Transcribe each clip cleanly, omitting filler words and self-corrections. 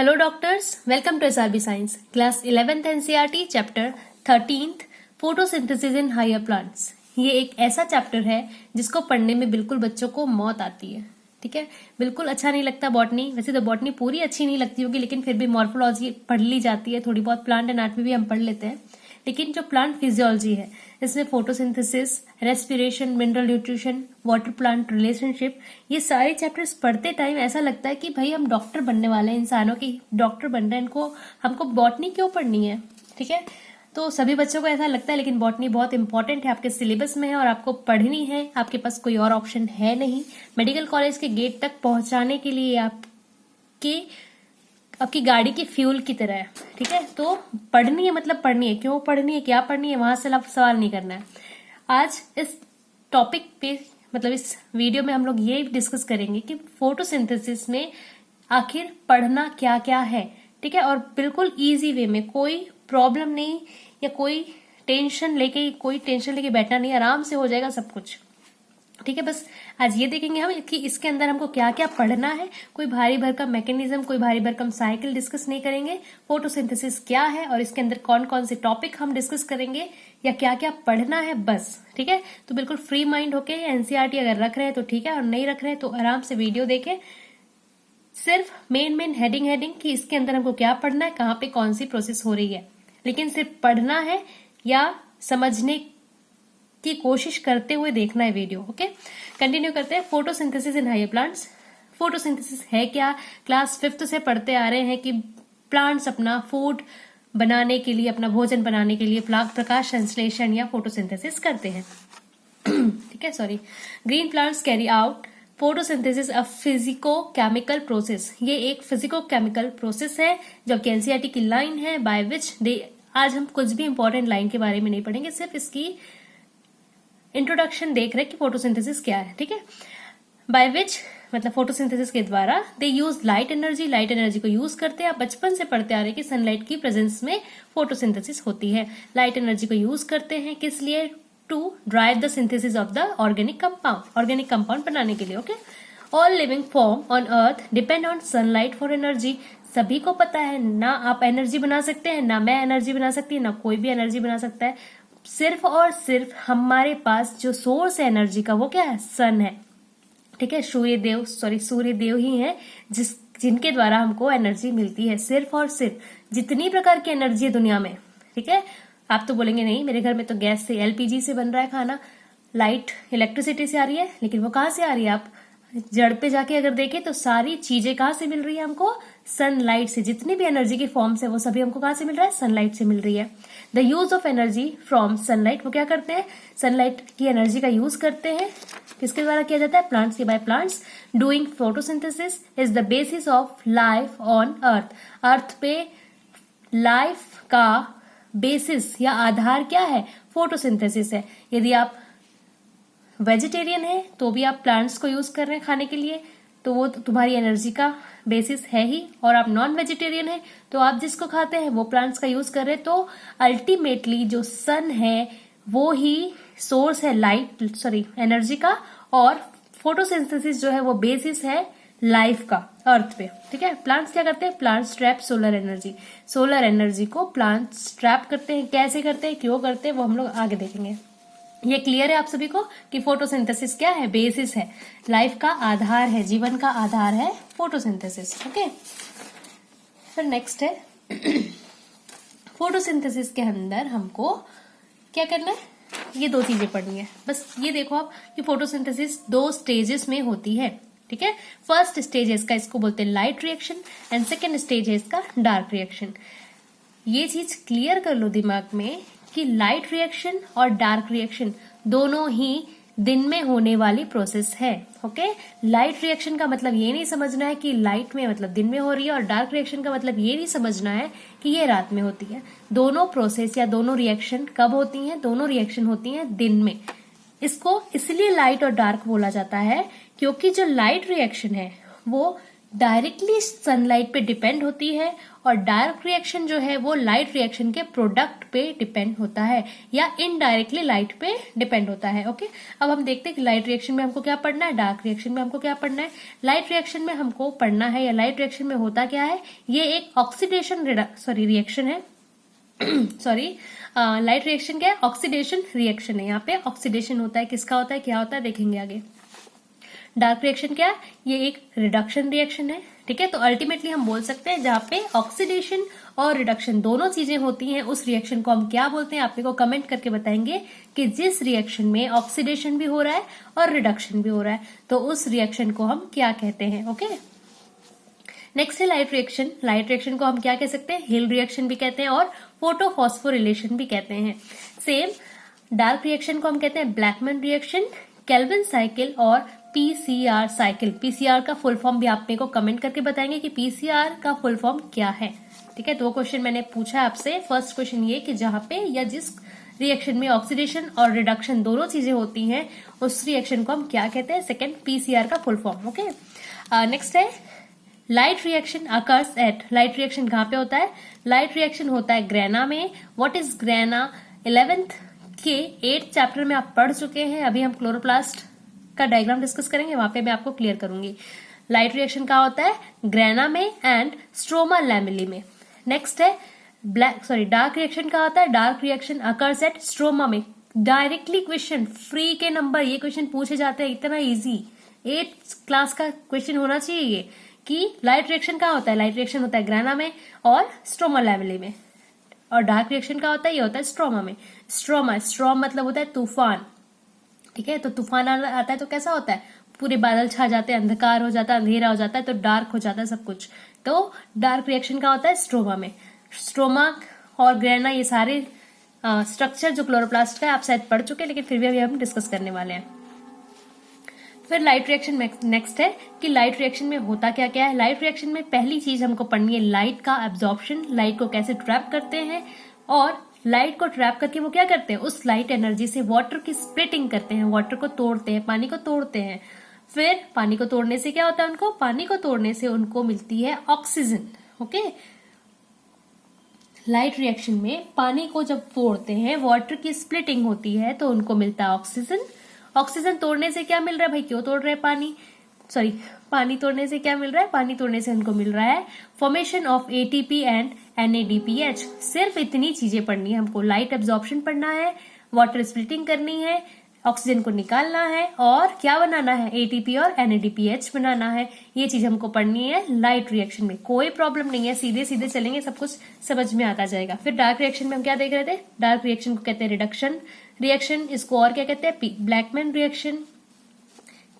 Hello doctors, welcome to SRB Science, Class 11th NCERT, Chapter 13th, Photosynthesis in Higher Plants। ये एक ऐसा chapter है जिसको पढ़ने में बिल्कुल बच्चों को मौत आती है। ठीक है, बिल्कुल अच्छा नहीं लगता बॉटनी। वैसे तो बॉटनी पूरी अच्छी नहीं लगती होगी, लेकिन फिर भी मॉर्फोलॉजी पढ़ ली जाती है, थोड़ी बहुत प्लांट एनाटॉमी भी हम पढ़ लेते हैं। लेकिन जो प्लांट फिजियोलॉजी है, इसमें photosynthesis, respiration, mineral nutrition, water plant relationship, ये सारे चैप्टर्स पढ़ते टाइम ऐसा लगता है कि भाई हम डॉक्टर बनने वाले हैं, इंसानों के डॉक्टर बन रहे हैं, इनको हमको बॉटनी क्यों पढ़नी है। ठीक है, तो सभी बच्चों को ऐसा लगता है, लेकिन बॉटनी बहुत इंपॉर्टेंट है, आपके सिलेबस में है और आपको पढ़नी है। आपके पास कोई और ऑप्शन है नहीं। मेडिकल कॉलेज के गेट तक पहुंचाने के लिए आपकी गाड़ी की फ्यूल की तरह है। ठीक है, तो पढ़नी है मतलब पढ़नी है। क्यों पढ़नी है, क्या पढ़नी है, वहां से सवाल नहीं करना है। आज इस टॉपिक पे मतलब इस वीडियो में हम लोग ये डिस्कस करेंगे कि फोटोसिंथेसिस में आखिर पढ़ना क्या क्या है। ठीक है, और बिल्कुल इजी वे में, कोई प्रॉब्लम नहीं या कोई टेंशन लेके बैठना नहीं, आराम से हो जाएगा सब कुछ। ठीक है, बस आज ये देखेंगे हम कि इसके अंदर हमको क्या क्या पढ़ना है। कोई भारी भरकम मैकेनिज्म, कोई भारी भरकम साइकिल डिस्कस नहीं करेंगे। फोटोसिंथेसिस क्या है और इसके अंदर कौन कौन से टॉपिक हम डिस्कस करेंगे या क्या क्या पढ़ना है, बस। ठीक है, तो बिल्कुल फ्री माइंड होके एनसीईआरटी अगर रख रहे हैं तो ठीक है, और नहीं रख रहे हैं तो आराम से वीडियो देखें। सिर्फ मेन हेडिंग कि इसके अंदर हमको क्या पढ़ना है, कहाँ पे कौन सी प्रोसेस हो रही है, लेकिन सिर्फ पढ़ना है या समझने की कोशिश करते हुए देखना है वीडियो। ओके, कंटिन्यू करते हैं। Photosynthesis in higher plants. Photosynthesis है क्या, क्लास 5th से पढ़ते आ रहे हैं कि प्लांट्स अपना फूड बनाने के लिए, अपना भोजन बनाने के लिए प्रकाश संश्लेषण या फोटोसिंथेसिस करते हैं। ठीक है, sorry. Green plants carry out photosynthesis a physico chemical process. ये एक फिजिको केमिकल प्रोसेस है जो कि एनसीईआरटी की लाइन है, बाय विच दे। आज हम कुछ भी इंपॉर्टेंट लाइन के बारे में नहीं पढ़ेंगे, सिर्फ इसकी इंट्रोडक्शन देख रहे कि फोटोसिंथेसिस क्या है। ठीक है, बाय विच मतलब फोटोसिंथेसिस के द्वारा दे यूज लाइट एनर्जी को यूज करते हैं। आप बचपन से पढ़ते आ रहे कि सनलाइट की प्रेजेंस में फोटोसिंथेसिस होती है। लाइट एनर्जी को यूज करते हैं किस लिए, to drive the synthesis of the organic compound बनाने के लिए। Okay, all living form on earth depend on sunlight for energy. सभी को पता है ना, आप एनर्जी बना सकते हैं, ना मैं एनर्जी बना सकती है, ना कोई भी एनर्जी बना सकता है। सिर्फ और सिर्फ हमारे पास जो सोर्स है एनर्जी का, वो क्या है, सन है। ठीक है, सूर्यदेव ही है जिनके द्वारा हमको एनर्जी मिलती है। सिर्फ और सिर्फ जितनी प्रकार की एनर्जी है दुनिया में। ठीक है, आप तो बोलेंगे नहीं मेरे घर में तो गैस से, एलपीजी से बन रहा है खाना, लाइट इलेक्ट्रिसिटी से आ रही है, लेकिन वो कहाँ से आ रही है। आप जड़ पे जाके अगर देखें तो सारी चीजें कहाँ से मिल रही है हमको, सनलाइट से। जितनी भी एनर्जी की फॉर्म्स है वो सभी हमको कहाँ से मिल रहा है, सनलाइट से मिल रही है। The use of energy from sunlight, वो क्या करते हैं, सनलाइट की एनर्जी का यूज करते हैं। किसके द्वारा किया जाता है, प्लांट्स के। By plants doing photosynthesis is the basis of life on earth. Earth पे लाइफ का बेसिस या आधार क्या है, फोटोसिंथेसिस है। यदि आप वेजिटेरियन है तो भी आप प्लांट्स को यूज कर रहे हैं खाने के लिए, तो वो तुम्हारी एनर्जी का बेसिस है ही। और आप नॉन वेजिटेरियन है तो आप जिसको खाते हैं वो प्लांट्स का यूज कर रहे हैं। तो अल्टीमेटली जो सन है वो ही सोर्स है एनर्जी का, और फोटोसिंथेसिस जो है वो बेसिस है लाइफ का अर्थ पे। ठीक है, प्लांट्स क्या करते हैं, प्लांट्स ट्रैप सोलर एनर्जी को प्लांट्स ट्रैप करते हैं। कैसे करते हैं, क्यों करते हैं, वो हम लोग आगे देखेंगे। ये क्लियर है आप सभी को कि फोटोसिंथेसिस क्या है, बेसिस है, लाइफ का आधार है, जीवन का आधार है फोटोसिंथेसिस। ओके, फिर नेक्स्ट है फोटोसिंथेसिस के अंदर हमको क्या करना है, ये दो चीजें पढ़नी है बस। ये देखो आप कि फोटोसिंथेसिस 2 स्टेजेस में होती है। ठीक है, फर्स्ट स्टेज है इसका, इसको बोलते हैं light reaction, and second stage है इसका डार्क रिएक्शन। ये चीज क्लियर कर लो दिमाग में कि लाइट रिएक्शन और डार्क रिएक्शन दोनों ही दिन में होने वाली प्रोसेस है। ओके, लाइट रिएक्शन का मतलब ये नहीं समझना है कि लाइट में मतलब दिन में हो रही है, और डार्क रिएक्शन का मतलब ये नहीं समझना है कि ये रात में होती है। दोनों प्रोसेस या दोनों रिएक्शन कब होती हैं, दोनों रिएक्शन होती हैं दिन में। इसको इसलिए लाइट और डार्क बोला जाता है क्योंकि जो लाइट रिएक्शन है वो डायरेक्टली सनलाइट पे डिपेंड होती है, और डार्क रिएक्शन जो है वो लाइट रिएक्शन के प्रोडक्ट पे डिपेंड होता है या इनडायरेक्टली लाइट पे डिपेंड होता है। ओके, अब हम देखते हैं कि लाइट रिएक्शन में हमको क्या पढ़ना है, डार्क रिएक्शन में हमको क्या पढ़ना है। लाइट रिएक्शन में हमको पढ़ना है, या लाइट रिएक्शन में होता क्या है, ये एक ऑक्सीडेशन रिएक्शन है सॉरी, लाइट रिएक्शन क्या है, ऑक्सीडेशन रिएक्शन है। यहाँ पे ऑक्सीडेशन होता है, किसका होता है, क्या होता है, देखेंगे आगे। डार्क रिएक्शन क्या है, ये एक रिडक्शन रिएक्शन है। ठीक है, तो अल्टीमेटली हम बोल सकते हैं जहां पे ऑक्सीडेशन और रिडक्शन दोनों चीजें होती हैं उस रिएक्शन को हम क्या बोलते हैं। आप मेरे को कमेंट करके बताएंगे कि जिस रिएक्शन में ऑक्सीडेशन भी हो रहा है और रिडक्शन भी हो रहा है तो उस रिएक्शन को हम क्या कहते हैं। ओके, नेक्स्ट है लाइट रिएक्शन। लाइट रिएक्शन को हम क्या कह सकते हैं, हिल रिएक्शन भी कहते हैं और फोटोफॉस्फोरिलेशन भी कहते हैं। सेम डार्क रिएक्शन को हम कहते हैं ब्लैकमैन रिएक्शन, केल्विन साइकिल और पीसीआर साइकिल। पीसीआर का फुल फॉर्म भी आप मेरे को कमेंट करके बताएंगे कि पीसीआर का फुल फॉर्म क्या है। ठीक है, तो वो क्वेश्चन मैंने पूछा आपसे। फर्स्ट क्वेश्चन ये कि जहां पे या जिस रिएक्शन में ऑक्सीडेशन और रिडक्शन दोनों चीजें होती हैं उस रिएक्शन को हम क्या कहते हैं। सेकंड, पीसीआर का फुल फॉर्म। ओके, नेक्स्ट है light reaction occurs at. Light reaction कहाँ पे होता है, लाइट रिएक्शन होता है ग्रेना में। व्हाट इज ग्रेना, 11th के 8th चैप्टर में आप पढ़ चुके हैं। अभी हम क्लोरोप्लास्ट का डायग्राम डिस्कस करेंगे, वहां पे मैं आपको क्लियर करूंगी। लाइट रिएक्शन कहाँ होता है, ग्रेना में एंड स्ट्रोमा लैमेली में। नेक्स्ट है डार्क रिएक्शन कहाँ होता है, dark reaction occurs at stroma में। डायरेक्टली क्वेश्चन, फ्री के नंबर ये क्वेश्चन पूछे जाते हैं, इतना इजी 8th क्लास का क्वेश्चन होना चाहिए ये कि लाइट रिएक्शन कहाँ होता है। लाइट रिएक्शन होता है ग्रेना में और स्ट्रोमा लैमेली में, और डार्क रिएक्शन कहाँ होता है, ये होता है स्ट्रोमा में। स्ट्रॉम मतलब होता है तूफान। ठीक है, तो तूफान आता है तो कैसा होता है, पूरे बादल छा जाते हैं, अंधकार हो जाता है, अंधेरा हो जाता है, तो डार्क हो जाता है सब कुछ। तो डार्क रिएक्शन का होता है स्ट्रोमा में। स्ट्रोमा और ग्रेना ये सारे स्ट्रक्चर जो क्लोरोप्लास्ट का है आप शायद पढ़ चुके हैं, लेकिन फिर भी अभी हम डिस्कस करने वाले हैं। फिर लाइट रिएक्शन नेक्स्ट है कि लाइट रिएक्शन में होता क्या क्या है। लाइट रिएक्शन में पहली चीज हमको पढ़नी है लाइट का एब्जॉर्प्शन, लाइट को कैसे ट्रैप करते हैं, और लाइट को ट्रैप करके वो क्या करते हैं, उस लाइट एनर्जी से वाटर की स्प्लिटिंग करते हैं, वाटर को तोड़ते हैं, पानी को तोड़ते हैं। फिर पानी को तोड़ने से क्या होता है उनको, पानी को तोड़ने से उनको मिलती है ऑक्सीजन। ओके, लाइट रिएक्शन में पानी को जब तोड़ते हैं, वाटर की स्प्लिटिंग होती है तो उनको मिलता है ऑक्सीजन। ऑक्सीजन तोड़ने से क्या मिल रहा है भाई, क्यों तोड़ रहे हैं पानी तोड़ने से क्या मिल रहा है, पानी तोड़ने से उनको मिल रहा है formation of ATP and NADPH। सिर्फ इतनी चीजें पढ़नी है हमको, लाइट एब्जॉर्प्शन पढ़ना है, वाटर स्प्लिटिंग करनी है, ऑक्सीजन को निकालना है, और क्या बनाना है, ATP और NADPH बनाना है। ये चीज हमको पढ़नी है लाइट रिएक्शन में। कोई प्रॉब्लम नहीं है, सीधे सीधे चलेंगे, सब कुछ समझ में आता जाएगा। फिर डार्क रिएक्शन में हम क्या देख रहे थे, डार्क रिएक्शन को कहते हैं रिडक्शन रिएक्शन, इसको और क्या कहते हैं, ब्लैकमैन रिएक्शन,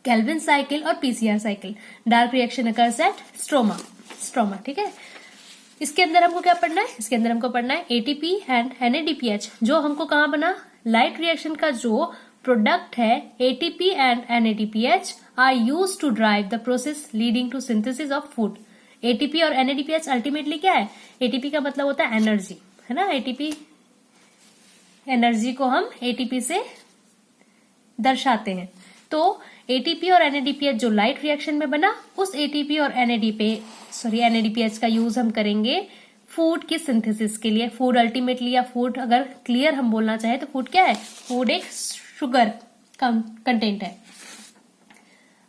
केल्विन साइकिल और PCR cycle. Dark reaction occurs at stroma. ठीक है, इसके अंदर हमको क्या पढ़ना है, इसके अंदर हमको पढ़ना है ATP एंड NADPH, जो हमको कहाँ बना, लाइट रिएक्शन का जो प्रोडक्ट है ATP and NADPH are use to drive the process leading to synthesis of food. ATP और NADPH अल्टीमेटली क्या है, ATP का मतलब होता है एनर्जी, है ना। ATP एनर्जी को हम ATP से दर्शाते हैं। तो ATP और NADPH जो लाइट रिएक्शन में बना, उस ATP और NADPH का यूज हम करेंगे फूड की सिंथेसिस के लिए। फूड अल्टीमेटली, या फूड अगर क्लियर हम बोलना चाहे तो फूड क्या है, फूड एक शुगर कंटेंट है।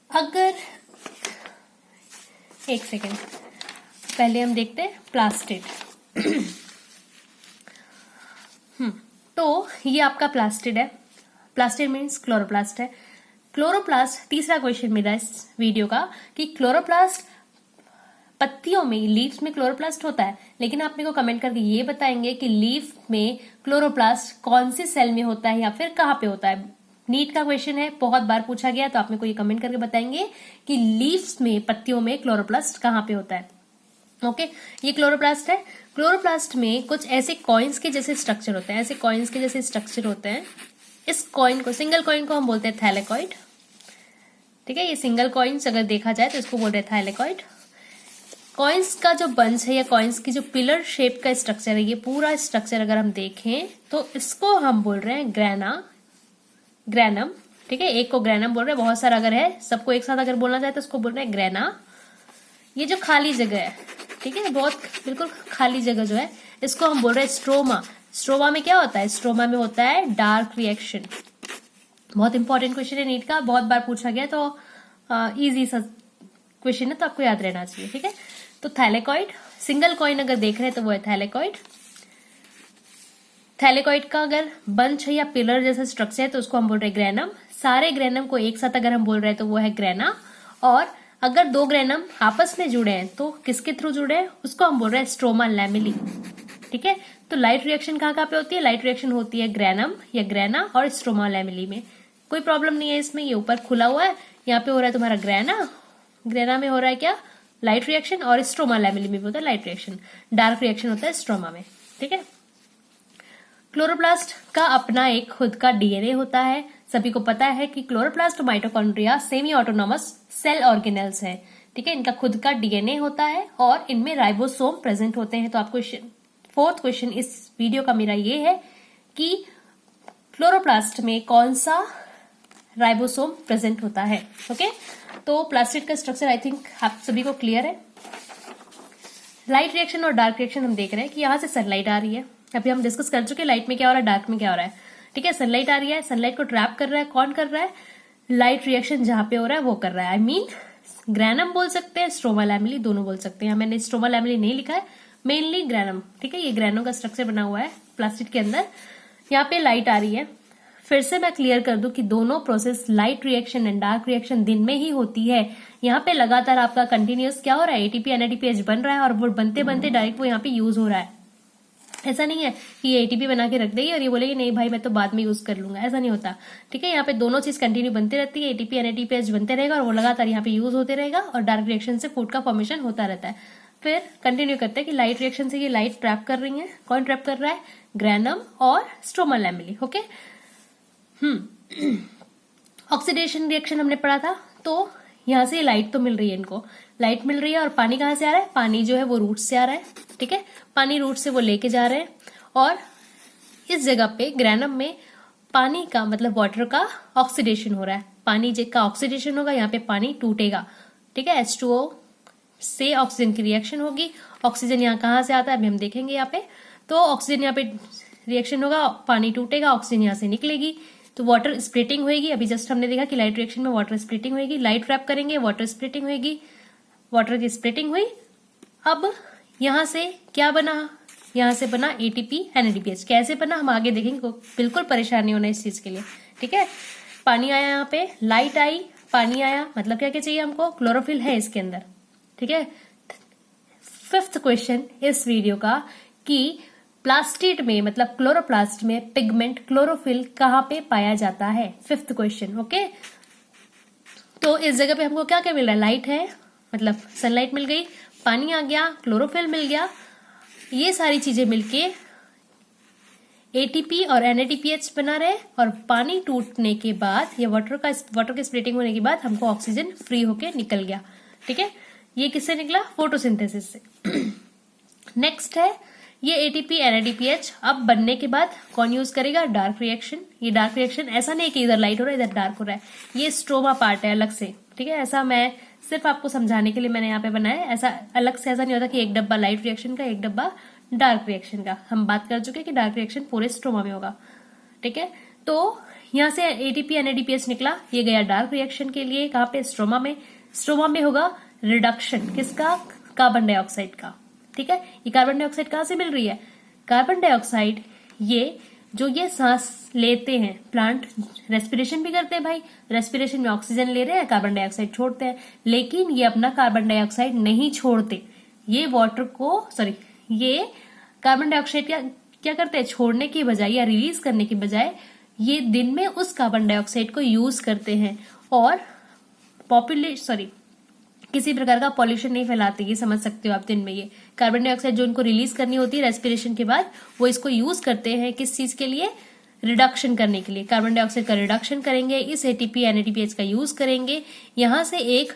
अगर एक सेकेंड पहले हम देखते हैं प्लास्टिड। तो ये आपका प्लास्टिड है, प्लास्टिड मीन्स क्लोरोप्लास्ट है। क्लोरोप्लास्ट, तीसरा क्वेश्चन मेरा इस वीडियो का कि क्लोरोप्लास्ट पत्तियों में, लीव्स में क्लोरोप्लास्ट होता है, लेकिन आप मेरे को कमेंट करके ये बताएंगे कि लीफ में क्लोरोप्लास्ट कौन सी सेल में होता है या फिर कहाँ पे होता है। नीट का क्वेश्चन है, बहुत बार पूछा गया, तो आप मेरे को ये कमेंट करके बताएंगे कि लीव्स में, पत्तियों में क्लोरोप्लास्ट कहाँ पे होता है। ओके, ये क्लोरोप्लास्ट है। क्लोरोप्लास्ट में कुछ ऐसे कॉइन्स के जैसे स्ट्रक्चर होते हैं, ऐसे कॉइन्स के जैसे स्ट्रक्चर होते हैं। इस कॉइन को, सिंगल कॉइन को हम बोलते हैं थैलेकॉइड। ठीक है, ये सिंगल कॉइन्स अगर देखा जाए तो इसको बोल रहे हैं थैलेकॉइड। कॉइन्स का जो बंच है या कॉइन्स की जो पिलर शेप का स्ट्रक्चर है, ये पूरा स्ट्रक्चर अगर हम देखें तो इसको हम बोल रहे हैं ग्रैनम। ठीक है, एक को ग्रैनम बोल रहे हैं, बहुत सारा अगर है, सबको एक साथ अगर बोलना चाहे तो इसको बोल रहे हैं ग्रैना। ये जो खाली जगह है, ठीक है, बहुत बिल्कुल खाली जगह जो है, इसको हम बोल रहे हैं स्ट्रोमा। स्ट्रोमा में क्या होता है? स्ट्रोमा में होता है डार्क रिएक्शन। बहुत इंपॉर्टेंट क्वेश्चन है नीट का, बहुत बार पूछा गया, तो इजी सा क्वेश्चन है, तो आपको याद रहना चाहिए, ठीक है। तो थैलेकॉइड, सिंगल कॉइन अगर देख रहे हैं तो वो है थैलेकॉइड। थैलेकॉइड का अगर बंच है या पिलर जैसा स्ट्रक्चर है तो उसको हम बोल रहे हैं ग्रेनम। सारे ग्रेनम को एक साथ अगर हम बोल रहे हैं तो वो है ग्रेना। और अगर दो ग्रेनम आपस में जुड़े हैं तो किसके थ्रू जुड़े हैं? उसको हम बोल रहे हैं स्ट्रोमा लैमेली, ठीक है। तो लाइट रिएक्शन कहाँ पे होती है? लाइट रिएक्शन होती है ग्रेनम या ग्रेना और स्ट्रोमा लैमेली में। कोई प्रॉब्लम नहीं है इसमें, ये ऊपर खुला हुआ है, यहाँ पे हो रहा है तुम्हारा ग्रेना, ग्रेना में हो रहा है क्या? लाइट रिएक्शन, और स्ट्रोमा लैमेली में भी होता है लाइट रिएक्शन। डार्क रिएक्शन होता है स्ट्रोमा में, ठीक है। क्लोरोप्लास्ट का अपना एक खुद का डीएनए होता है। सभी को पता है कि क्लोरोप्लास्ट और mitochondria semi autonomous cell organelles है, ठीक है। इनका खुद का डीएनए होता है और इनमें राइबोसोम प्रेजेंट होते हैं। तो आपको फोर्थ क्वेश्चन इस वीडियो का मेरा ये है कि क्लोरोप्लास्ट में कौन सा राइबोसोम प्रेजेंट होता है, ओके। तो प्लास्टिड का स्ट्रक्चर आई थिंक आप सभी को क्लियर है। लाइट रिएक्शन और डार्क रिएक्शन हम देख रहे हैं कि यहां से सनलाइट आ रही है, अभी हम डिस्कस कर चुके हैं लाइट में क्या हो रहा है, डार्क में क्या हो रहा है, ठीक है। सनलाइट आ रही है, सनलाइट को ट्रैप कर रहा है, कौन कर रहा है? लाइट रिएक्शन जहां पे हो रहा है वो कर रहा है। आई मीन ग्रेनम बोल सकते हैं, स्ट्रोमा लैमेली दोनों बोल सकते हैं। मैंने स्ट्रोमा लैमेली नहीं लिखा है, मेनली ग्रेनम, ठीक है। ये ग्रेनो का स्ट्रक्चर बना हुआ है प्लास्टिड के अंदर। यहाँ पे लाइट आ रही है। फिर से मैं क्लियर कर दूं कि दोनों process light reaction and dark reaction दिन में ही होती है। यहाँ पे लगातार आपका कंटिन्यूअस क्या हो रहा है? एटीपी एनएडीपीएच बन रहा है और वो बनते बनते डायरेक्ट वो यहाँ पे यूज हो रहा है। ऐसा नहीं है कि ये एटीपी बना के रख देगी और ये बोलेगी नहीं भाई मैं तो बाद में यूज कर लूंगा, ऐसा नहीं होता, ठीक है। यहाँ पे दोनों चीज कंटिन्यू बनती रहती है, एटीपी एनएडीपीएच बनते रहेगा और वो लगातार यहाँ पे यूज होते रहेगा और डार्क रिएक्शन से फूड का फॉर्मेशन होता रहता है। फिर कंटिन्यू करते हैं कि लाइट रिएक्शन से ये लाइट ट्रैप कर रही है। कौन ट्रैप कर रहा है? ग्रेनम और stroma lamellae, okay. Oxidation reaction हमने पढ़ा था, तो यहां से लाइट तो मिल रही है, इनको लाइट मिल रही है। और पानी कहां से आ रहा है? पानी जो है वो रूट से आ रहा है, ठीक है। पानी रूट से वो लेके जा रहे हैं और इस जगह पे ग्रेनम में पानी का मतलब वाटर का ऑक्सीडेशन हो रहा है। पानी का ऑक्सीडेशन होगा, यहाँ पे पानी टूटेगा, ठीक है। H2O से ऑक्सीजन की रिएक्शन होगी। ऑक्सीजन यहाँ कहां से आता है अभी हम देखेंगे यहाँ पे। तो ऑक्सीजन यहाँ पे रिएक्शन होगा, पानी टूटेगा, ऑक्सीजन यहाँ से निकलेगी, तो वाटर स्प्लिटिंग होगी। अभी जस्ट हमने देखा कि लाइट रिएक्शन में वाटर स्प्लिटिंग होगी, लाइट ट्रैप करेंगे, वाटर स्प्लिटिंग होगी, वाटर की स्प्लिटिंग हुई। अब यहां से क्या बना? यहां से बना एटीपी एनएडीपीएच। कैसे बना हम आगे देखेंगे, बिल्कुल परेशानी होना इस चीज के लिए, ठीक है। पानी आया, यहाँ पे लाइट आई, पानी आया, मतलब क्या क्या चाहिए हमको? क्लोरोफिल है इसके अंदर, ठीक है। फिफ्थ क्वेश्चन इस वीडियो का कि प्लास्टिड में मतलब क्लोरोप्लास्ट में पिगमेंट क्लोरोफिल कहाँ पे पाया जाता है? Fifth question, okay. तो इस जगह पे हमको क्या क्या मिल रहा है? लाइट है, मतलब सनलाइट मिल गई, पानी आ गया, क्लोरोफिल मिल गया, ये सारी चीजें मिलके एटीपी और एनएडीपीएच बना रहे और पानी टूटने के बाद या वाटर की स्प्लिटिंग होने के बाद हमको ऑक्सीजन फ्री होके निकल गया, ठीक है। ये किससे निकला? फोटोसिंथेसिस से। नेक्स्ट है ये एटीपी एनएडीपीएच अब बनने के बाद कौन यूज करेगा? Dark reaction. ये डार्क रिएक्शन ऐसा नहीं कि इधर लाइट हो रहा है इधर डार्क हो रहा है, ये स्ट्रोमा पार्ट है अलग से, ठीक है। ऐसा मैं सिर्फ आपको समझाने के लिए मैंने यहाँ पे बनाया, ऐसा अलग से ऐसा नहीं होता कि एक डब्बा लाइट रिएक्शन का एक डब्बा डार्क रिएक्शन का। हम बात कर चुके हैं कि डार्क रिएक्शन पूरे स्ट्रोमा में होगा, ठीक है। तो यहाँ से एटीपी एनएडीपीएच निकला, ये गया डार्क रिएक्शन के लिए, कहाँ पे? स्ट्रोमा में। स्ट्रोमा में होगा रिडक्शन किसका? कार्बन डाइऑक्साइड का, ठीक है। ये कार्बन डाइऑक्साइड कहाँ से मिल रही है? कार्बन डाइऑक्साइड ये जो ये सांस लेते हैं, प्लांट रेस्पिरेशन भी करते हैं भाई, रेस्पिरेशन में ऑक्सीजन ले रहे हैं, कार्बन डाइऑक्साइड छोड़ते हैं, लेकिन ये अपना कार्बन डाइऑक्साइड नहीं छोड़ते। ये वाटर को ये कार्बन डाइऑक्साइड क्या करते हैं? छोड़ने की बजाय या रिलीज करने की बजाय ये दिन में उस कार्बन डाइऑक्साइड को यूज करते हैं और किसी प्रकार का पॉल्यूशन नहीं फैलाते। ये समझ सकते हो आप, दिन में ये कार्बन डाइऑक्साइड जो उनको रिलीज करनी होती है रेस्पिरेशन के बाद, वो इसको यूज करते हैं किस चीज के लिए? रिडक्शन करने के लिए। कार्बन डाइऑक्साइड का रिडक्शन करेंगे, इस एटीपी एनएडीपीएच का यूज करेंगे, यहां से एक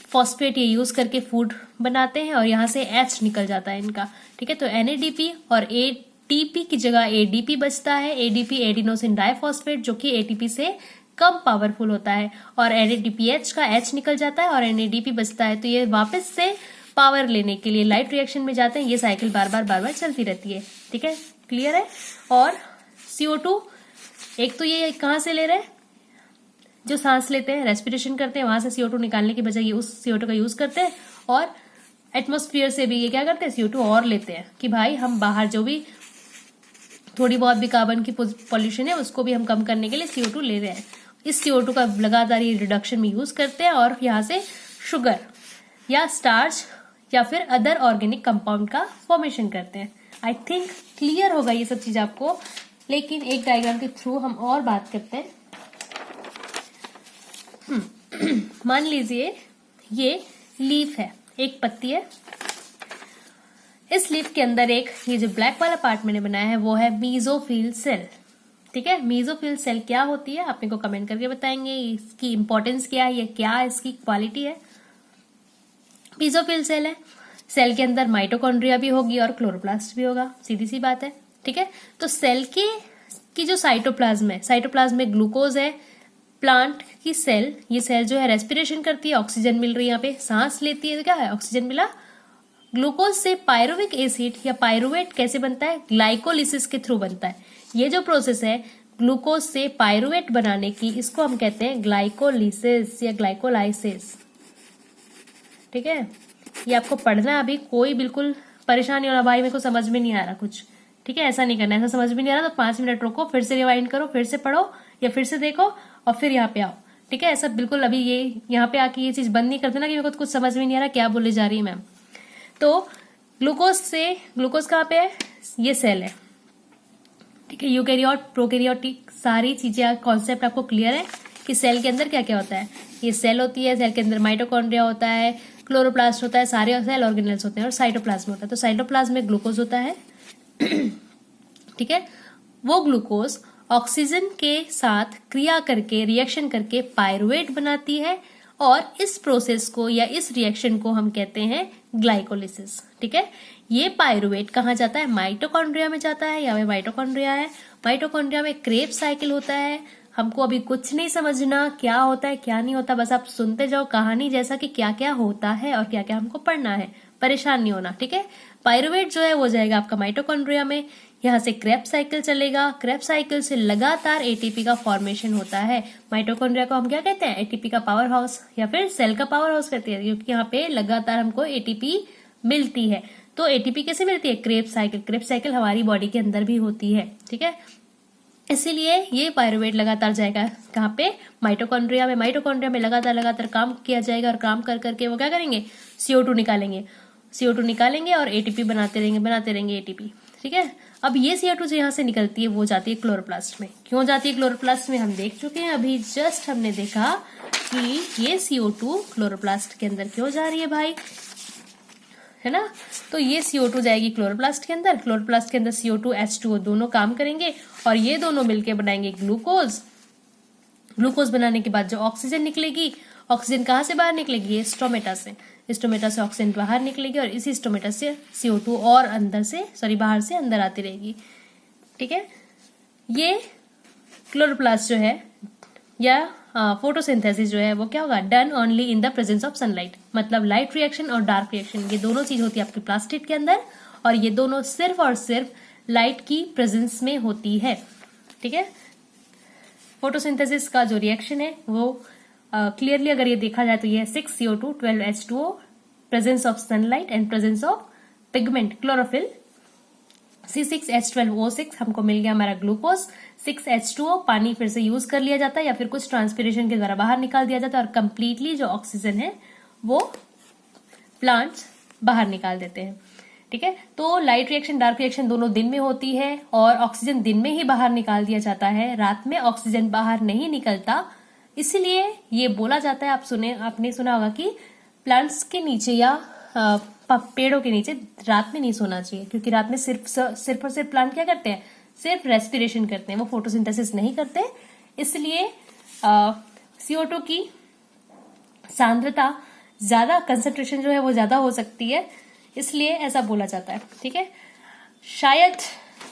फॉस्फेट ये यूज करके फूड बनाते हैं और यहाँ से एच निकल जाता है इनका, ठीक है। तो एनएडीपी और एटीपी की जगह एडीपी बचता है। एडीपी एडिनोसिन डाइफॉस्फेट जो कि एटीपी से कम पावरफुल होता है और एनएडीपीएच का एच निकल जाता है और एनएडीपी बचता है। तो ये वापस से पावर लेने के लिए लाइट रिएक्शन में जाते हैं। ये साइकिल बार बार चलती रहती है। ठीक है, क्लियर है। और CO2 एक तो ये कहां से ले रहे हैं, जो सांस लेते हैं, रेस्पिरेशन करते हैं, वहां से CO2 निकालने की बजाय ये उस CO2 का यूज करते हैं। और एटमॉस्फेयर से भी ये क्या करते हैं, CO2 और लेते हैं कि भाई हम बाहर जो भी थोड़ी बहुत भी कार्बन की पॉल्यूशन है उसको भी हम कम करने के लिए CO2 ले रहे हैं। इस CO2 का लगातार ये रिडक्शन में यूज करते हैं और यहाँ से शुगर या स्टार्च या फिर अदर ऑर्गेनिक कंपाउंड का फॉर्मेशन करते हैं। आई थिंक क्लियर होगा ये सब चीज आपको, लेकिन एक डायग्राम के थ्रू हम और बात करते हैं। मान लीजिए ये लीफ है, एक पत्ती है। इस लीफ के अंदर एक ये जो ब्लैक वाला पार्ट मैंने बनाया है वो है मीजोफिल सेल। ठीक है, मीजोफिल सेल क्या होती है आप मेरे को कमेंट करके बताएंगे, इसकी इंपॉर्टेंस क्या है, ये क्या इसकी क्वालिटी है। मीजोफिल सेल है, सेल के अंदर माइटोकॉन्ड्रिया भी होगी और क्लोरोप्लास्ट भी होगा, सीधी सी बात है। ठीक है, तो सेल की जो साइटोप्लाज्म है, साइटोप्लाज्म में ग्लूकोज है। प्लांट की सेल, ये सेल जो है रेस्पिरेशन करती है, ऑक्सीजन मिल रही है, यहाँ पे सांस लेती है, तो क्या है, ऑक्सीजन मिला। ग्लूकोज से पायरुविक एसिड या पायरुवेट कैसे बनता है, ग्लाइकोलिसिस के थ्रू बनता है। ये जो प्रोसेस है ग्लूकोज से पायरुवेट बनाने की, इसको हम कहते हैं ग्लाइकोलिसिस या ग्लाइकोलाइसिस। ठीक है, ये आपको पढ़ना है, अभी कोई बिल्कुल परेशानी होना भाई मेरे को समझ में नहीं आ रहा कुछ। ठीक है, ऐसा नहीं करना, ऐसा समझ में नहीं आ रहा तो 5 मिनट रोको, फिर से रिवाइंड करो, फिर से पढ़ो या फिर से देखो और फिर यहाँ पे आओ। ठीक है, ऐसा बिल्कुल अभी ये यहाँ पे आके ये चीज बंद नहीं करते ना कि मेरे को कुछ समझ में नहीं आ रहा क्या बोले जा रही है मैम। तो ग्लूकोज कहाँ पे है, ये सेल है। ठीक है, यूकैरियोट प्रोकैरियोटिक सारी चीजें कॉन्सेप्ट आपको क्लियर है कि सेल के अंदर क्या क्या होता है। ये सेल होती है, सेल के अंदर माइटोकॉन्ड्रिया होता है, क्लोरोप्लास्ट होता है, सारे सेल ऑर्गेनेल्स होते हैं और साइटोप्लाज्म होता है। तो साइटोप्लाज्म में ग्लूकोज होता है। ठीक है, वो ग्लूकोज ऑक्सीजन के साथ क्रिया करके रिएक्शन करके पायरुवेट बनाती है और इस प्रोसेस को या इस रिएक्शन को हम कहते हैं ग्लाइकोलिसिस। ठीक है, ये पायरुवेट कहाँ जाता है, माइटोकॉन्ड्रिया में जाता है, या माइटोकॉन्ड्रिया है। माइटोकॉन्ड्रिया में क्रेब्स साइकिल होता है। हमको अभी कुछ नहीं समझना क्या होता है क्या नहीं होता, बस आप सुनते जाओ कहानी जैसा कि क्या क्या होता है और क्या क्या हमको पढ़ना है, परेशान नहीं होना। ठीक है, पायरुवेट जो है वो जाएगा आपका माइटोकॉन्ड्रिया में, यहाँ से क्रेब्स साइकिल चलेगा, क्रेब्स साइकिल से लगातार एटीपी का फॉर्मेशन होता है। माइटोकॉन्ड्रिया को हम क्या कहते हैं, एटीपी का पावर हाउस या फिर सेल का पावर हाउस कहते हैं, क्योंकि यहाँ पे लगातार हमको एटीपी मिलती है। तो एटीपी कैसे मिलती है, क्रेब्स साइकिल। क्रेब्स साइकिल हमारी बॉडी के अंदर भी होती है। ठीक है, इसीलिए ये पायरुवेट लगातार जाएगा कहाँ पे, माइटोकॉन्ड्रिया में। माइटोकॉन्ड्रिया में लगातार काम किया जाएगा और काम कर करके वो क्या करेंगे, CO2 निकालेंगे। CO2 निकालेंगे और एटीपी बनाते रहेंगे एटीपी। ठीक है, अब ये CO2 जो यहाँ से निकलती है वो जाती है क्लोरोप्लास्ट में। क्यों जाती है क्लोरोप्लास्ट में हम देख चुके हैं, अभी जस्ट हमने देखा कि ये CO2 क्लोरोप्लास्ट के अंदर क्यों जा रही है भाई, है ना। तो ये CO2 जाएगी क्लोरोप्लास्ट के अंदर, क्लोरोप्लास्ट के अंदर CO2 H2O दोनों काम करेंगे और ये दोनों मिलके बनाएंगे ग्लूकोज। ग्लूकोज बनाने के बाद जो ऑक्सीजन निकलेगी, ऑक्सीजन कहाँ से बाहर निकलेगी, ये स्टोमेटा से। स्टोमेटा से ऑक्सीजन बाहर निकलेगी और इसी स्टोमेटा से CO2 और बाहर से अंदर आती रहेगी। ठीक है, ये क्लोरोप्लास्ट जो है या फोटोसिंथेसिस जो है वो क्या होगा, done only in the presence of sunlight. मतलब लाइट रिएक्शन और डार्क रिएक्शन ये दोनों चीज होती है आपकी प्लास्टिड के अंदर, और ये दोनों सिर्फ और सिर्फ लाइट की प्रेजेंस में होती है। ठीक है, फोटोसिंथेसिस का जो रिएक्शन है वो क्लियरली अगर ये देखा जाए तो ये 6CO2 12H2O, presence of sunlight and presence of pigment chlorophyll. C6H12O6 हमको मिल गया हमारा ग्लूकोज। 6H2O पानी फिर से यूज कर लिया जाता है या फिर कुछ ट्रांसपिरेशन के द्वारा बाहर निकाल दिया जाता है और कंप्लीटली जो ऑक्सीजन है वो प्लांट्स बाहर निकाल देते हैं। ठीक है, तो लाइट रिएक्शन डार्क रिएक्शन दोनों दिन में होती है और ऑक्सीजन दिन में ही बाहर निकाल दिया जाता है, रात में ऑक्सीजन बाहर नहीं निकलता। इसीलिए ये बोला जाता है, आपने सुना होगा कि प्लांट्स के नीचे या पेड़ों के नीचे रात में नहीं सोना चाहिए, क्योंकि रात में सिर्फ और सिर्फ प्लांट क्या करते हैं, सिर्फ रेस्पिरेशन करते हैं, वो फोटोसिंथेसिस नहीं करते। इसलिए CO2 की सांद्रता ज्यादा, कंसंट्रेशन जो है वो ज्यादा हो सकती है, इसलिए ऐसा बोला जाता है। ठीक है, शायद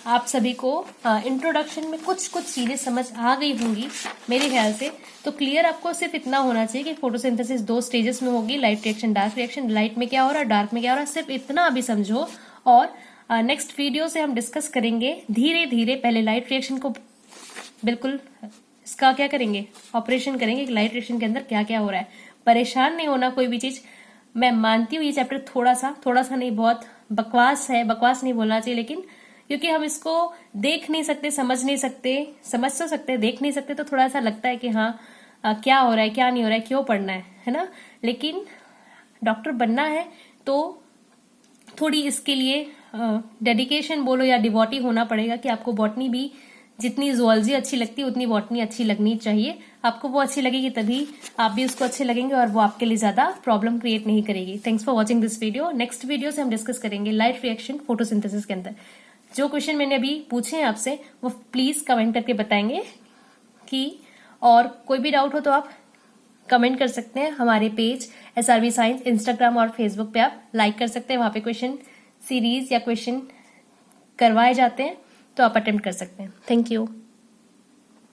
आप सभी को इंट्रोडक्शन में कुछ कुछ चीजें समझ आ गई होंगी मेरे ख्याल से। तो क्लियर आपको सिर्फ इतना होना चाहिए कि फोटोसिंथेसिस 2 स्टेजेस में होगी, light reaction, dark reaction. Light में क्या हो रहा है, डार्क में क्या हो रहा है, सिर्फ इतना अभी समझो। और नेक्स्ट वीडियो से हम डिस्कस करेंगे धीरे धीरे। पहले लाइट रिएक्शन को बिल्कुल इसका क्या करेंगे, ऑपरेशन करेंगे कि लाइट रिएक्शन के अंदर क्या क्या हो रहा है। परेशान नहीं होना कोई भी चीज। मैं मानती हूँ ये चैप्टर थोड़ा सा नहीं, बहुत बकवास है, बकवास नहीं बोलना चाहिए, लेकिन क्योंकि हम इसको देख नहीं सकते, समझ नहीं सकते, समझ तो सकते, देख नहीं सकते, तो थोड़ा सा लगता है कि हाँ क्या हो रहा है, क्या नहीं हो रहा है, क्यों पढ़ना है ना। लेकिन डॉक्टर बनना है तो थोड़ी इसके लिए डेडिकेशन बोलो या डिवोटी होना पड़ेगा कि आपको बॉटनी भी, जितनी जुअलॉजी अच्छी लगती है उतनी बॉटनी अच्छी लगनी चाहिए। आपको वो अच्छी लगेगी तभी आप भी उसको अच्छे लगेंगे और वो आपके लिए ज्यादा प्रॉब्लम क्रिएट नहीं करेगी। Thanks for watching this video. Next video से हम डिस्कस करेंगे लाइट रिएक्शन फोटोसिंथेसिस के अंदर। जो क्वेश्चन मैंने अभी पूछे हैं आपसे वो प्लीज कमेंट करके बताएंगे कि, और कोई भी डाउट हो तो आप कमेंट कर सकते हैं। हमारे पेज SRB साइंस इंस्टाग्राम और फेसबुक पे आप लाइक कर सकते हैं, वहां पे क्वेश्चन सीरीज या क्वेश्चन करवाए जाते हैं, तो आप अटेम्प्ट कर सकते हैं। Thank you.